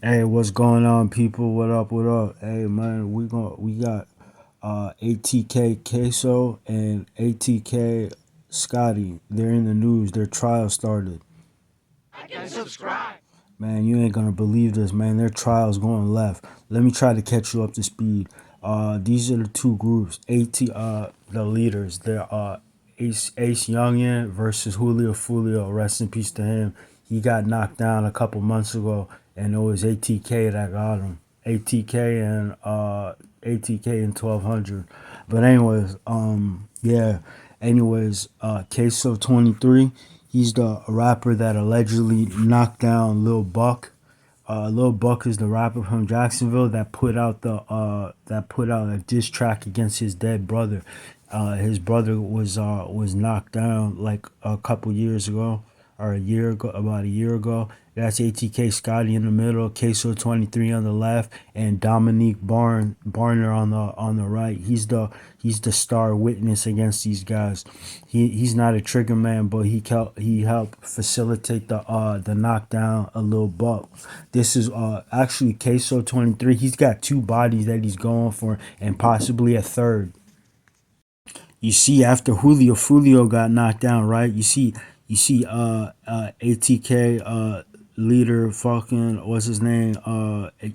Hey, what's going on, people? What up? What up? Hey, man, we got ATK Queso and ATK Scotty. They're in the news. Their trial started. I can subscribe. Man, you ain't gonna believe this, man. Their trial's going left. Let me try to catch you up to speed. These are the two groups. The leaders. They're Ace Youngin versus Julio Fulio. Rest in peace to him. He got knocked down a couple months ago, and it was ATK that got him. ATK and 1200. But anyways, yeah. Anyways, Queso 23. He's the rapper that allegedly knocked down Lil Buck. Lil Buck is the rapper from Jacksonville that put out a diss track against his dead brother. His brother was knocked down like a couple years ago, or about a year ago. That's ATK Scotty in the middle, Queso 23 on the left, and Dominique Barner on the right. He's the star witness against these guys. He's not a trigger man, but he helped facilitate the knockdown of Lil Buck. This is actually Queso 23. He's got two bodies that he's going for, and possibly a third. You see, after Julio got knocked down, right? You see ATK leader fucking what's his name?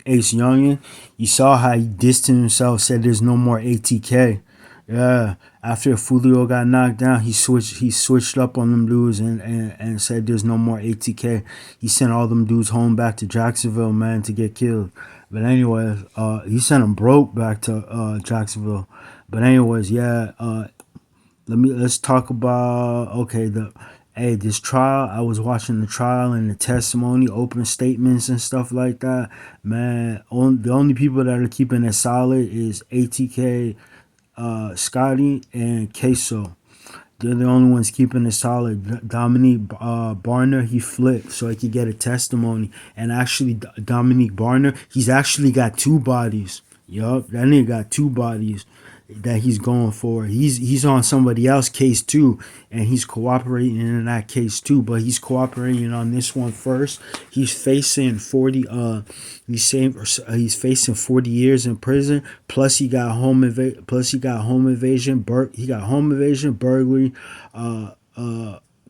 Ace Youngin. You saw how he distanced himself, said there's no more ATK. Yeah. After Julio got knocked down, he switched up on them dudes and said there's no more ATK. He sent all them dudes home back to Jacksonville, man, to get killed. But anyways, he sent them broke back to Jacksonville. But anyways, yeah, let's talk about this trial. I was watching the trial and the testimony, open statements and stuff like that. Man, the only people that are keeping it solid is ATK, Scotty, and Queso. They're the only ones keeping it solid. Dominique Barner, he flipped so he could get a testimony. And actually, Dominique Barner, he's actually got two bodies. Yup, that nigga got two bodies that he's going for. He's on somebody else's case too, and he's cooperating in that case too. But he's cooperating on this one first. He's facing 40. He's facing 40 years in prison. Plus he got home invasion. He got home invasion, burglary,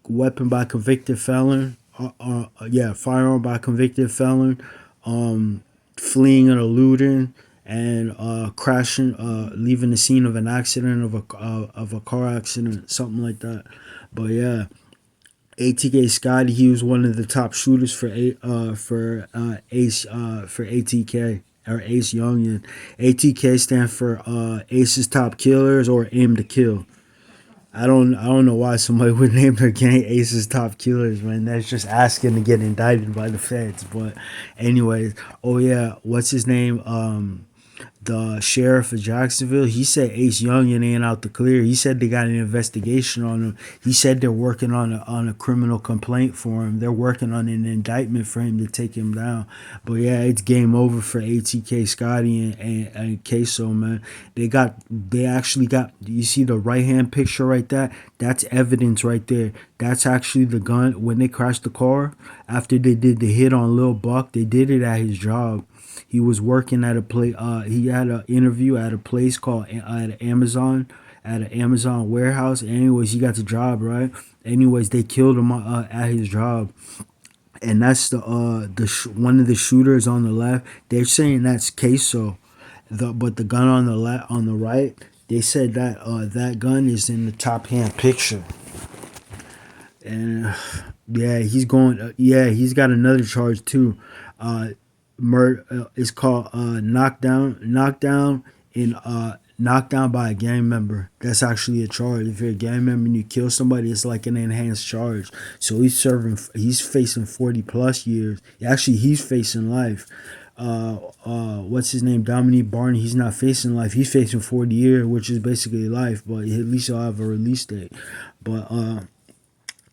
weapon by convicted felon. Firearm by convicted felon. Fleeing and eluding, and crashing, leaving the scene of an accident, of a car accident, something like that. But yeah, ATK Scotty, he was one of the top shooters for ATK, or Ace Youngin. ATK stand for Ace's Top Killers, or Aim to Kill. I don't know why somebody would name their gang Ace's Top Killers, man. That's just asking to get indicted by the feds. But anyways, oh yeah, what's his name? The sheriff of Jacksonville, he said Ace Youngin ain't out the clear. He said they got an investigation on him. He said they're working on a criminal complaint for him. They're working on an indictment for him to take him down. But yeah, it's game over for ATK Scotty and Queso, man. They actually got, you see the right hand picture right there? That's evidence right there. That's actually the gun. When they crashed the car, after they did the hit on Lil Buck, they did it at his job. He was working at a place. He had an interview at a place called at an Amazon warehouse. Anyways, he got the job, right. Anyways, they killed him at his job, and that's one of the shooters on the left. They're saying that's Queso, but the gun on the right. They said that that gun is in the top hand picture, and yeah, he's going. He's got another charge too. It's called knockdown by a gang member. That's actually a charge. If you're a gang member and you kill somebody, it's like an enhanced charge. So he's facing 40 plus years. Actually, he's facing life. What's his name? Dominique Barney. He's not facing life. He's facing 40 years, which is basically life. But at least he'll have a release date. But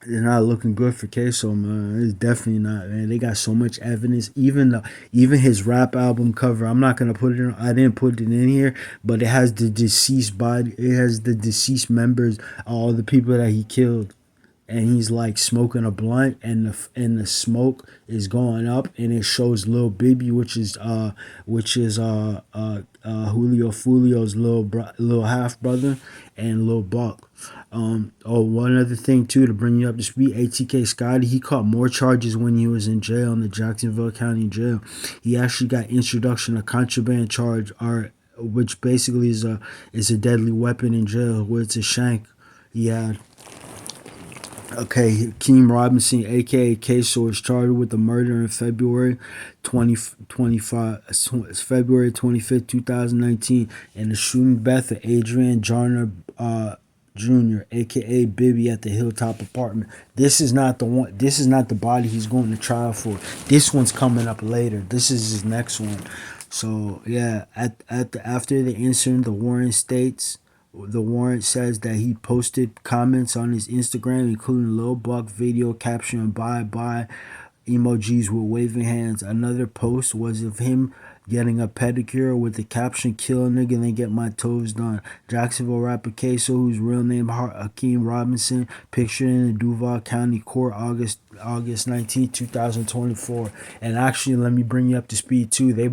it's not looking good for Queso, man. It's definitely not, man. They got so much evidence. Even his rap album cover. I'm not gonna put it in. I didn't put it in here, but it has the deceased body. It has the deceased members, all the people that he killed. and he's like smoking a blunt, and the smoke is going up, and it shows Lil Bibby, Julio Fulio's little half brother, and Lil Buck. One other thing too to bring you up to speed: ATK Scotty, he caught more charges when he was in jail in the Jacksonville County Jail. He actually got introduction of contraband charge, or which basically is a deadly weapon in jail, where it's a shank. He had. Okay, Keem Robinson, aka Ksoo, was charged with the murder in February 25th, 2019, and the shooting death of Adrian Jarner Jr., aka Bibby, at the Hilltop apartment. This is not the one. This is not the body he's going to trial for. This one's coming up later. This is his next one. So yeah, after the incident, the warrant says that he posted comments on his Instagram, including Lil Buck video caption "Bye Bye" emojis with waving hands. Another post was of him getting a pedicure with the caption "Kill a nigga, then get my toes done." Jacksonville rapper Ksoo, whose real name Hakeem Robinson, pictured in the Duval County Court August 19, 2024. And actually, let me bring you up to speed too.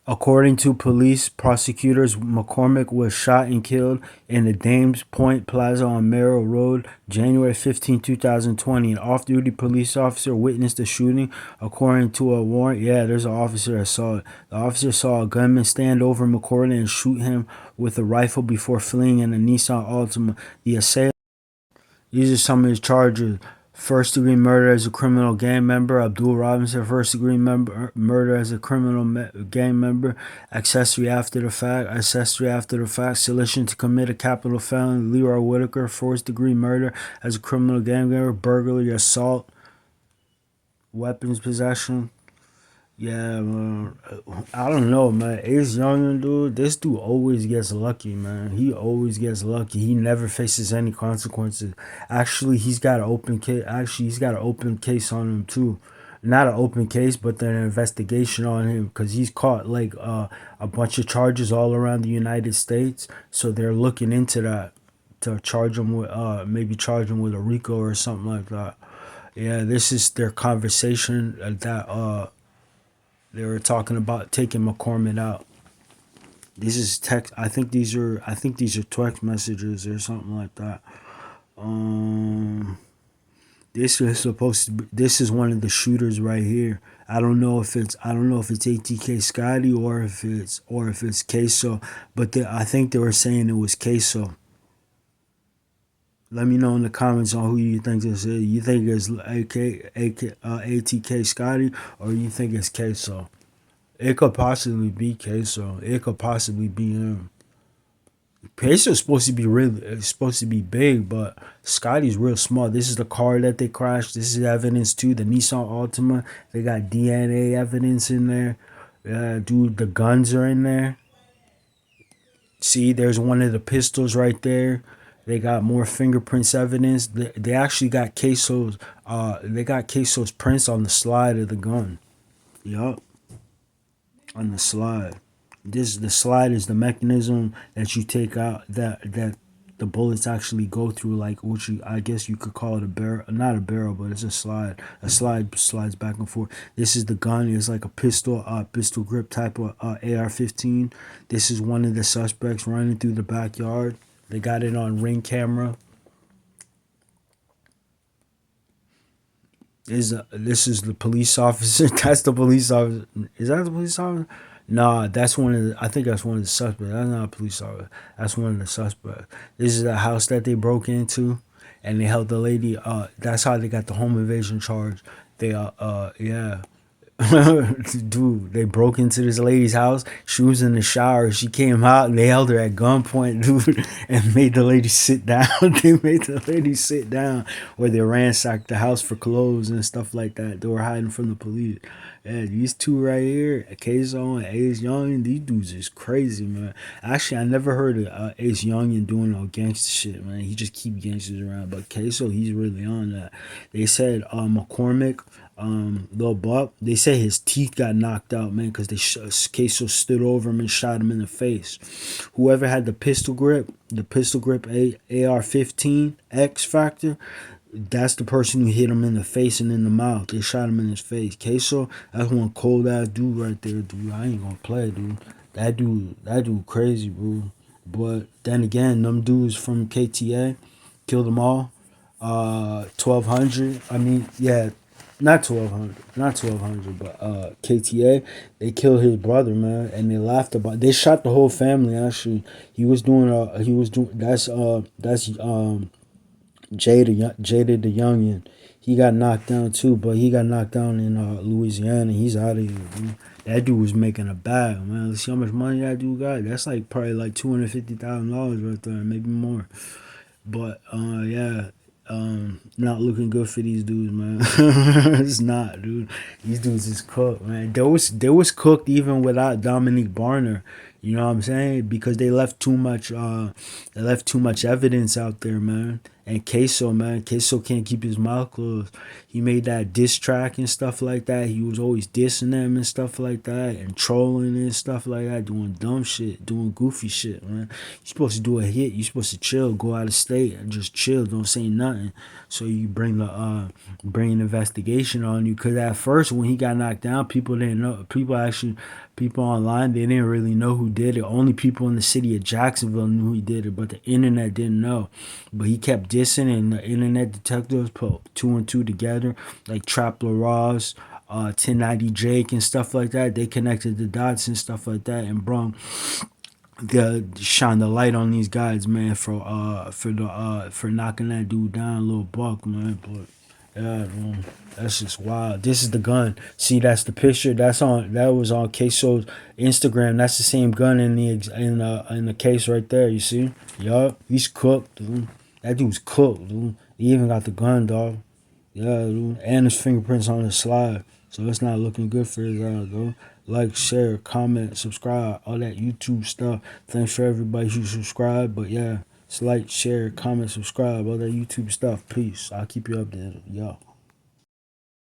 According to police prosecutors, McCormick was shot and killed in the Dames Point Plaza on Merrill Road, January 15, 2020. An off-duty police officer witnessed the shooting. According to a warrant, there's an officer that saw it. The officer saw a gunman stand over McCormick and shoot him with a rifle before fleeing in a Nissan Altima. The assailant. These are some of his charges: first degree murder as a criminal gang member, Abdul Robinson; first degree murder as a criminal gang member, accessory after the fact, solicitation to commit a capital felony, Leroy Whitaker; first degree murder as a criminal gang member, burglary, assault, weapons possession. Yeah, man. I don't know, man. Ace Youngin, dude. This dude always gets lucky, man. He always gets lucky. He never faces any consequences. Actually, he's got an open case. He's got an open case on him too. Not an open case, but an investigation on him, because he's caught like a bunch of charges all around the United States. So they're looking into that to charge him with maybe charge him with a RICO or something like that. Yeah, this is their conversation that they were talking about taking McCormick out. This is text. I think these are text messages or something like that. This is supposed to be. This is one of the shooters right here. I don't know if it's ATK Scotty or if it's Ksoo, but I think they were saying it was Ksoo. Let me know in the comments on who you think this is. You think it's ATK Scotty, or you think it's Ksoo? It could possibly be Ksoo. It could possibly be him. Ksoo's supposed to be big, but Scotty's real small. This is the car that they crashed. This is evidence too. The Nissan Altima. They got DNA evidence in there. Dude, the guns are in there. See, there's one of the pistols right there. They got more fingerprints evidence. They actually got Ksoo's. They got Ksoo's prints on the slide of the gun. Yup, on the slide. The slide is the mechanism that you take out that the bullets actually go through, like, which I guess you could call it a barrel, not a barrel, but it's a slide. A slide slides back and forth. This is the gun. It's like a pistol grip type of AR-15. This is one of the suspects running through the backyard. They got it on Ring camera. This is the police officer. That's the police officer. Is that the police officer? Nah, that's one of the. I think that's one of the suspects. That's not a police officer. That's one of the suspects. This is the house that they broke into, and they held the lady. That's how they got the home invasion charge. They yeah. Dude, they broke into this lady's house. She was in the shower. She came out and they held her at gunpoint, dude, and made the lady sit down. They made the lady sit down, where they ransacked the house for clothes and stuff like that. They were hiding from the police. Yeah, these two right here, Ksoo and Ace Youngin, these dudes is crazy, man. Actually, I never heard of Ace Youngin doing no gangster shit, man. He just keep gangsters around. But Ksoo, he's really on that. They said McCormick, Lil Buck, they say his teeth got knocked out, man, because Ksoo stood over him and shot him in the face. Whoever had the pistol grip AR-15 X Factor, That's the person who hit him in the face and in the mouth. They shot him in his face. Queso, that's one cold ass dude right there, dude. I ain't gonna play, dude. That dude crazy, bro. But then again, them dudes from KTA killed them all. 1200. I mean, yeah, not 1200, but KTA. They killed his brother, man, and they laughed about. They shot the whole family. Actually, he was doing. That's Jada the youngin. He got knocked down too, but he got knocked down in Louisiana. He's out of here, dude. That dude was making a bag, man. Let's see how much money that dude got. That's like probably like $250,000 right there, maybe more. But yeah, not looking good for these dudes, man. It's not, dude. These dudes is cooked, man. They was cooked even without Dominique Barner. You know what I'm saying? Because they left too much evidence out there, man. And Queso, man, Queso can't keep his mouth closed. He made that diss track and stuff like that. He was always dissing them and stuff like that, and trolling and stuff like that, doing dumb shit, doing goofy shit, man. You're supposed to do a hit. You're supposed to chill, go out of state, and just chill. Don't say nothing. So you bring an investigation on you. Cause at first when he got knocked down, people didn't know. People online, they didn't really know who did it. Only people in the city of Jacksonville knew he did it, but the internet didn't know. But he kept dissing, and the internet detectives put two and two together, like Trap Ross, 1090 Jake, and stuff like that. They connected the dots and stuff like that, and brought shine the light on these guys, man, for knocking that dude down, little buck, man. But yeah, man, that's just wild. This is the gun. See, that's the picture. That was on Queso's Instagram. That's the same gun in the case right there. You see? Yup, he's cooked, dude. That dude's cooked, dude. He even got the gun, dog. Yeah, dude. And his fingerprints on the slide. So it's not looking good for his ass, though. Like, share, comment, subscribe, all that YouTube stuff. Thanks for everybody who subscribed. But yeah, it's like, share, comment, subscribe, all that YouTube stuff. Peace. I'll keep you updated. Yo.